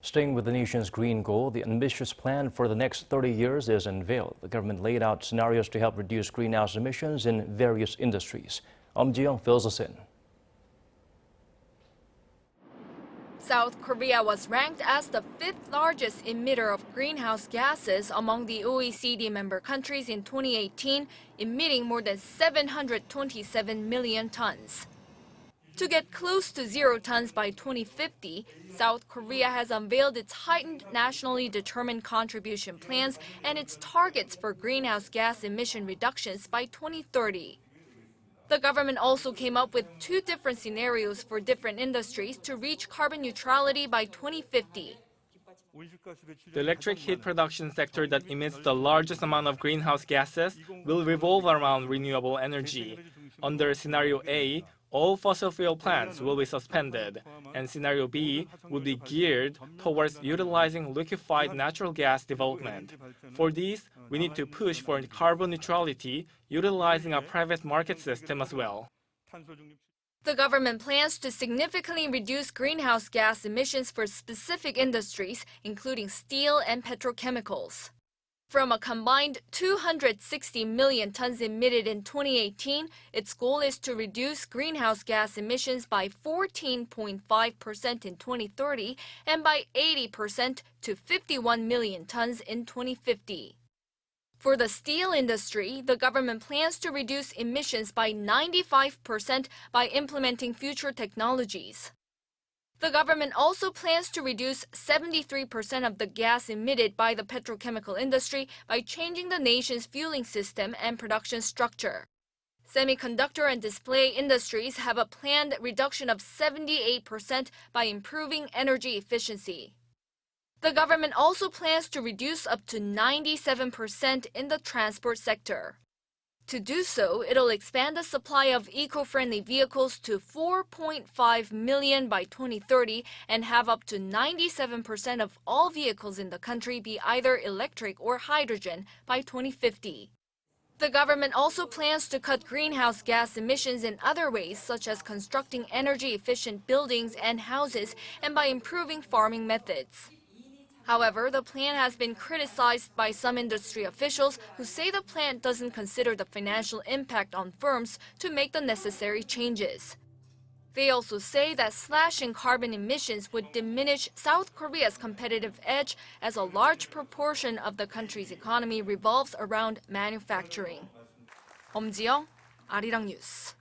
Staying with the nation's green goal, the ambitious plan for the next 30 years is unveiled. The government laid out scenarios to help reduce greenhouse emissions in various industries. Eum Ji-young fills us in. South Korea was ranked as the fifth largest emitter of greenhouse gases among the OECD member countries in 2018, emitting more than 727 million tons. To get close to 0 tons by 2050, South Korea has unveiled its heightened nationally determined contribution plans and its targets for greenhouse gas emission reductions by 2030. The government also came up with 2 different scenarios for different industries to reach carbon neutrality by 2050. The electric heat production sector that emits the largest amount of greenhouse gases will revolve around renewable energy. Under Scenario A, all fossil fuel plants will be suspended, and Scenario B will be geared towards utilizing liquefied natural gas development. For these, we need to push for carbon neutrality, utilizing a private market system as well. The government plans to significantly reduce greenhouse gas emissions for specific industries, including steel and petrochemicals. From a combined 260 million tons emitted in 2018, its goal is to reduce greenhouse gas emissions by 14.5% in 2030 and by 80% to 51 million tons in 2050. For the steel industry, the government plans to reduce emissions by 95% by implementing future technologies. The government also plans to reduce 73% of the gas emitted by the petrochemical industry by changing the nation's fueling system and production structure. Semiconductor and display industries have a planned reduction of 78% by improving energy efficiency. The government also plans to reduce up to 97% in the transport sector. To do so, it'll expand the supply of eco-friendly vehicles to 4.5 million by 2030 and have up to 97% of all vehicles in the country be either electric or hydrogen by 2050. The government also plans to cut greenhouse gas emissions in other ways, such as constructing energy-efficient buildings and houses and by improving farming methods. However, the plan has been criticized by some industry officials who say the plan doesn't consider the financial impact on firms to make the necessary changes. They also say that slashing carbon emissions would diminish South Korea's competitive edge as a large proportion of the country's economy revolves around manufacturing. Eum Ji-young, Arirang News.